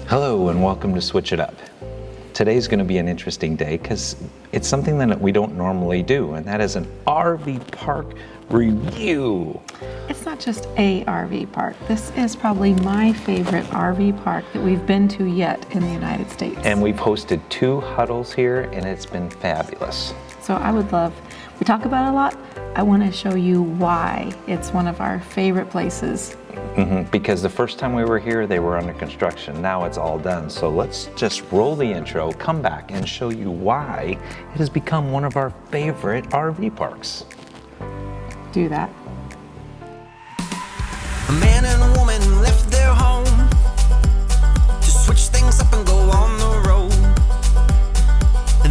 Hello and welcome to Switch It Up. Today's going to be an interesting day because it's something that we don't normally do, and that is an RV park review. It's not just a RV park. This is probably my favorite RV park that we've been to yet in the United States. And we've hosted 2 huddles here and it's been fabulous. So we talk about it a lot. I want to show you why it's one of our favorite places. Because the first time we were here, they were under construction. Now it's all done. So let's just roll the intro, come back and show you why it has become one of our favorite RV parks. Do that. A man and a woman left their home to switch things up and go on the road.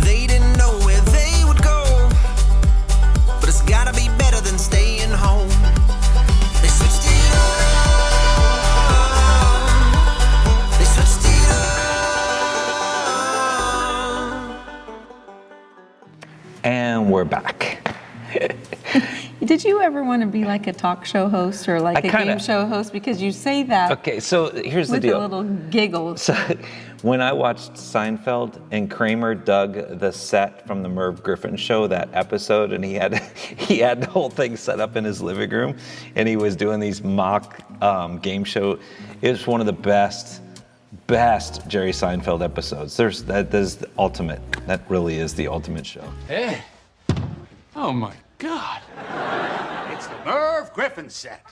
They didn't know where they would go, but it's gotta be better than staying home. They switched it up. They switched it up. And we're back. Did you ever want to be like a talk show host or like game show host? Because you say that. Okay, so here's the deal. With a little giggle. So when I watched Seinfeld and Kramer dug the set from the Merv Griffin show, that episode, and he had the whole thing set up in his living room, and he was doing these mock game show. It was one of the best Jerry Seinfeld episodes. That is the ultimate. That really is the ultimate show. Hey. Oh my God. It's the Merv Griffin set.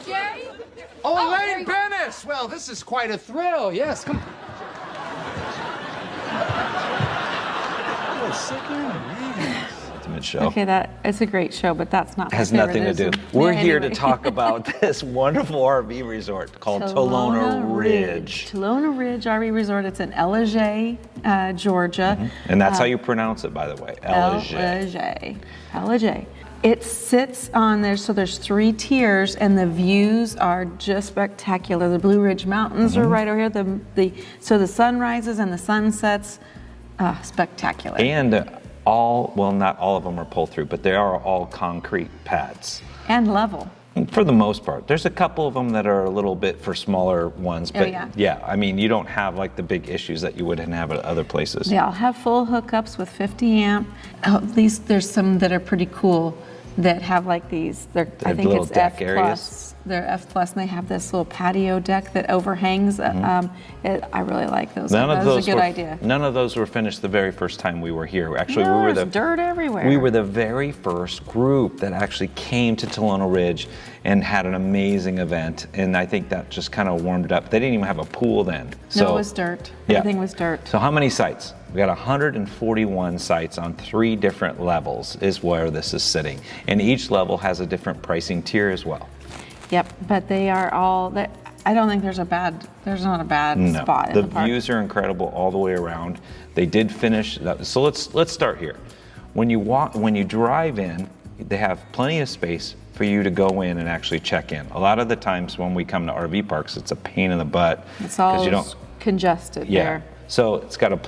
Jerry? Oh, Elaine Bennis! Well, this is quite a thrill. Yes, come. Oh, sit down. Ultimate show. Okay, it's a great show, but that's not my has favorite. Nothing to do. We're here to talk about this wonderful RV resort called Talona Ridge. Talona Ridge RV Resort. It's in 𝐿𝐭𝐤, Georgia. And that's how you pronounce it, by the way. 𝐿𝐭𝐤. 𝐿𝐭𝐤. It sits on there, so there's 3 tiers, and the views are just spectacular. The Blue Ridge Mountains are right over here. So the sun rises and the sun sets, spectacular. And not all of them are pull through, but they are all concrete pads. And level. For the most part. There's a couple of them that are a little bit for smaller ones, but yeah, I mean, you don't have like the big issues that you would have at other places. They all have full hookups with 50 amp. There's some that are pretty cool that have like these, I think it's F+. They're F+, and they have this little patio deck that overhangs. I really like those. That was a good idea. None of those were finished the very first time we were here. Actually, there's dirt everywhere. We were the very first group that actually came to Talona Ridge and had an amazing event, and I think that just kind of warmed it up. They didn't even have a pool then. No, it was dirt. Everything was dirt. So how many sites? We got 141 sites on 3 different levels is where this is sitting, and each level has a different pricing tier as well. Yep, but they are all. I don't think there's not a bad spot in the park. The views are incredible all the way around. They did finish. So let's start here. When you drive in, they have plenty of space for you to go in and actually check in. A lot of the times when we come to RV parks, it's a pain in the butt. It's all congested there. So it's got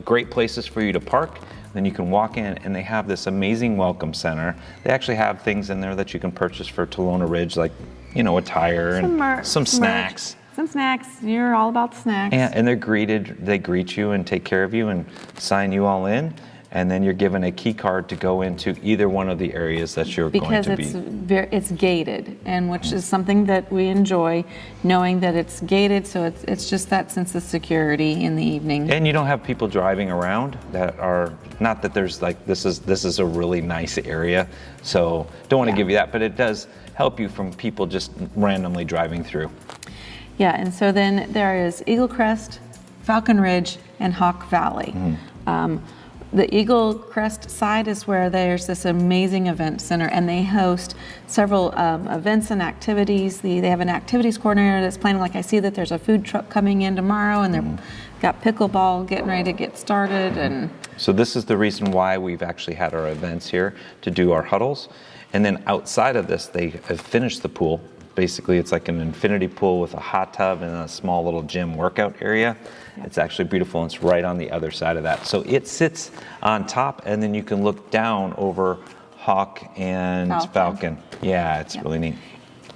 great places for you to park. Then you can walk in, and they have this amazing welcome center. They actually have things in there that you can purchase for Talona Ridge, like a tire and some snacks. Some snacks. You're all about snacks. And they greet you and take care of you and sign you all in. And then you're given a key card to go into either one of the areas that you're going to be. Because it's gated, and which is something that we enjoy, knowing that it's gated, so it's just that sense of security in the evening. And you don't have people driving around that are, not that there's like, this is a really nice area, so don't want to give you that, but it does help you from people just randomly driving through. Yeah, and so then there is Eagle Crest, Falcon Ridge, and Hawk Valley. The Eagle Crest side is where there's this amazing event center, and they host several events and activities. They have an activities coordinator that's planning, like I see that there's a food truck coming in tomorrow, and they've got pickleball getting ready to get started. And so this is the reason why we've actually had our events here, to do our huddles. And then outside of this, they have finished the pool. Basically, it's like an infinity pool with a hot tub and a small little gym workout area. It's actually beautiful, and it's right on the other side of that. So it sits on top, and then you can look down over Hawk and Falcon. Yeah, it's really neat.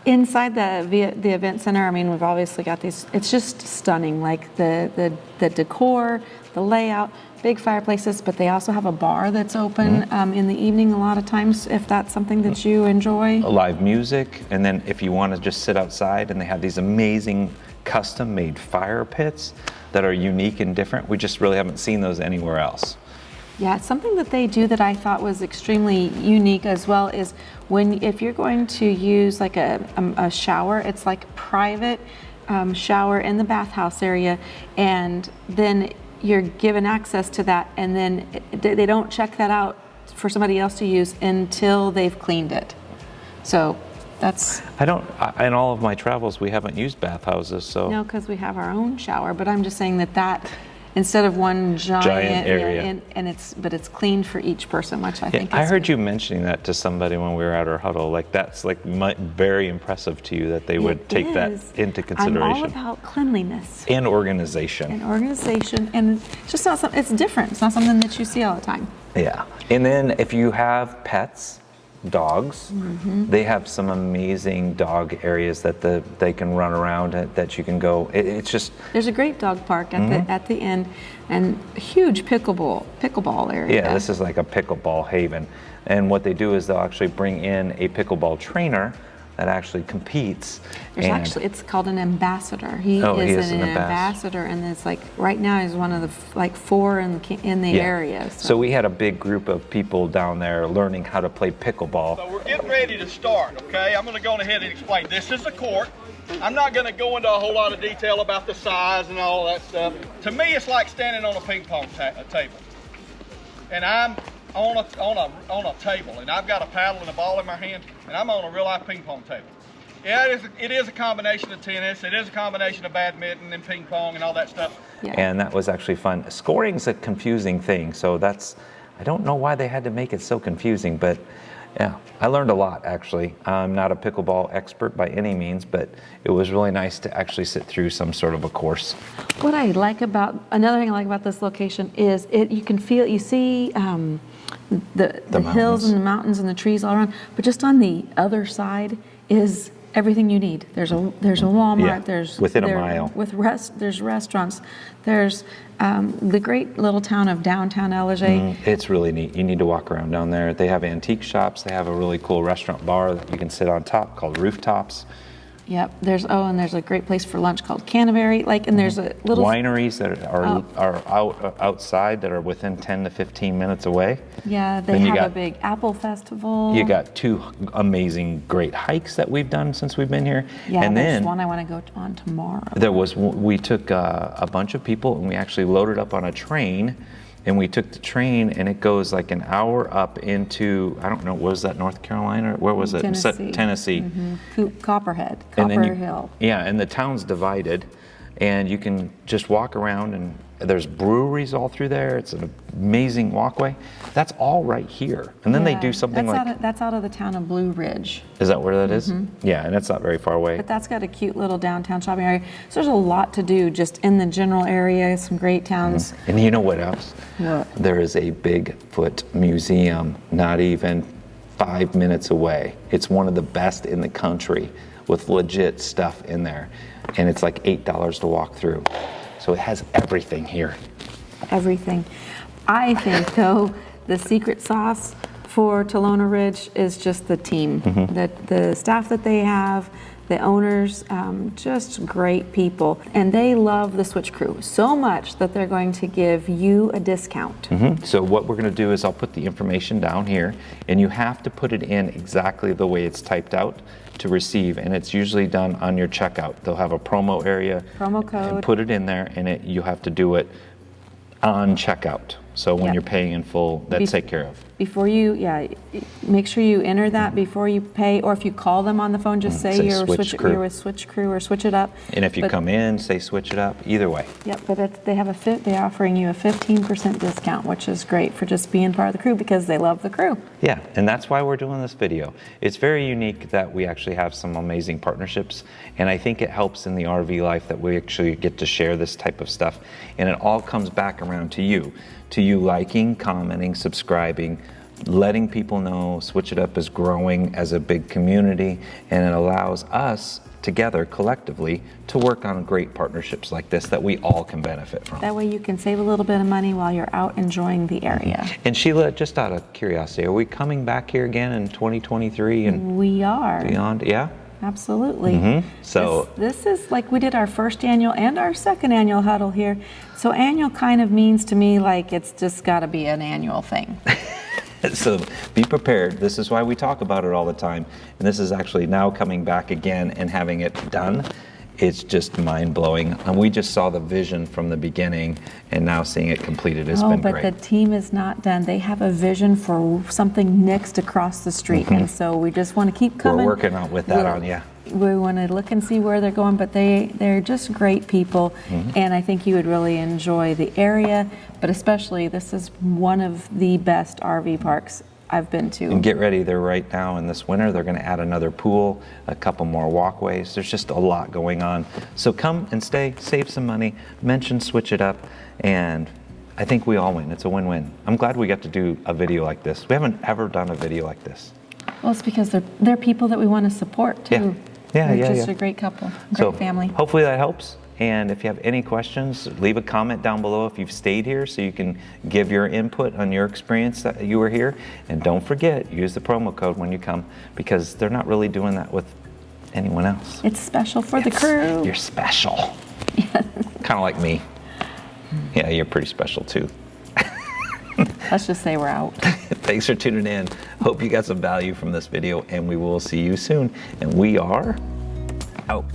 Inside the event center, I mean, we've obviously got these, it's just stunning, like the decor, the layout, big fireplaces, but they also have a bar that's open in the evening a lot of times, if that's something that you enjoy. Live music, and then if you want to just sit outside, and they have these amazing custom-made fire pits that are unique and different. We just really haven't seen those anywhere else. Yeah, something that they do that I thought was extremely unique as well is if you're going to use like a shower, it's like a private shower in the bathhouse area, and then you're given access to that, and then they don't check that out for somebody else to use until they've cleaned it. So that's... in all of my travels, we haven't used bathhouses, so... No, because we have our own shower, but I'm just saying that instead of one giant area, but it's cleaned for each person, which I think is I heard you mentioning that to somebody when we were at our huddle. Like, that's like very impressive to you that they would take that into consideration. I'm all about cleanliness and organization. and it's just not something. It's different. It's not something that you see all the time. Yeah. And then if you have pets, dogs, they have some amazing dog areas that they can run around that you can go. It's just... There's a great dog park at the end, and a huge pickleball area. Yeah, this is like a pickleball haven. And what they do is they'll actually bring in a pickleball trainer that actually competes. It's called an ambassador. He is an ambassador, and it's like right now he's one of the four in the area. So we had a big group of people down there learning how to play pickleball. So we're getting ready to start, okay? I'm going to go ahead and explain. This is a court. I'm not going to go into a whole lot of detail about the size and all that stuff. To me, it's like standing on a ping pong table, and I'm on a table, and I've got a paddle and a ball in my hand, and I'm on a real life ping pong table. Yeah, it is a combination of tennis. It is a combination of badminton and ping pong and all that stuff. Yeah. And that was actually fun. Scoring's a confusing thing, so I don't know why they had to make it so confusing, but yeah, I learned a lot actually. I'm not a pickleball expert by any means, but it was really nice to actually sit through some sort of a course. Another thing I like about this location is you see the hills and the mountains and the trees all around, but just on the other side is everything you need. There's a Walmart. Yeah, there's within a mile. There's restaurants. There's the great little town of downtown else. It's really neat. You need to walk around down there. They have antique shops. They have a really cool restaurant bar that you can sit on top called Rooftops. Yep. There's a great place for lunch called 𝐁𝐞𝐥𝐿, and there's a little wineries that are outside that are within 10 to 15 minutes away. Yeah, they have a big apple festival. You got two amazing great hikes that we've done since we've been here. Yeah, and there's then one I want to go on tomorrow. We took a bunch of people and we actually loaded up on a train. And we took the train, and it goes like an hour up into, I don't know, was that North Carolina? Where was it? Tennessee. Copperhead, Hill. Yeah, and the town's divided, and you can just walk around, and there's breweries all through there. It's an amazing walkway. That's all right here. And then they do something that's out of the town of Blue Ridge. Is that where that is? Yeah, and it's not very far away. But that's got a cute little downtown shopping area. So there's a lot to do just in the general area, some great towns. And you know what else? What? There is a Bigfoot museum not even 5 minutes away. It's one of the best in the country with legit stuff in there. And it's like $8 to walk through. So it has everything here. Everything. I think, though, the secret sauce for Talona Ridge is just the team. The staff that they have, the owners, just great people. And they love the Switch crew so much that they're going to give you a discount. So what we're going to do is I'll put the information down here, and you have to put it in exactly the way it's typed out to receive, and it's usually done on your checkout. They'll have a promo area, promo code, and put it in there, and you have to do it on checkout. So when you're paying in full, that's taken care of. Before you, make sure you enter that before you pay, or if you call them on the phone, just say you're with Switch Crew or Switch It Up. And if you come in, say Switch It Up, either way. Yep, but they're offering you a 15% discount, which is great for just being part of the crew because they love the crew. Yeah, and that's why we're doing this video. It's very unique that we actually have some amazing partnerships, and I think it helps in the RV life that we actually get to share this type of stuff, and it all comes back around to you liking, commenting, subscribing, letting people know Switch It Up is growing as a big community, and it allows us together collectively to work on great partnerships like this that we all can benefit from. That way you can save a little bit of money while you're out enjoying the area. And Sheila, just out of curiosity, are we coming back here again in 2023 and We are. beyond? Yeah? Absolutely. So this is like we did our first annual and our second annual huddle here. So annual kind of means to me like it's just got to be an annual thing. So be prepared. This is why we talk about it all the time. And this is actually now coming back again and having it done. It's just mind-blowing. And we just saw the vision from the beginning, and now seeing it completed has been but great. the team is not done. They have a vision for something next across the street. And so we just want to keep coming. We're working on with that on, yeah. We want to look and see where they're going, but they're just great people. And I think you would really enjoy the area, but especially this is one of the best RV parks I've been to. And get ready, they're right now in this winter, they're going to add another pool, a couple more walkways. There's just a lot going on. So come and stay, save some money, mention Switch It Up, and I think we all win. It's a win-win. I'm glad we got to do a video like this. We haven't ever done a video like this. Well, it's because they're people that we want to support too. They're just a great couple, great family. Hopefully that helps. And if you have any questions, leave a comment down below if you've stayed here so you can give your input on your experience that you were here. And don't forget, use the promo code when you come, because they're not really doing that with anyone else. It's special for the crew. You're special. Kind of like me. Yeah, you're pretty special too. Let's just say we're out. Thanks for tuning in. Hope you got some value from this video, and we will see you soon. And we are out.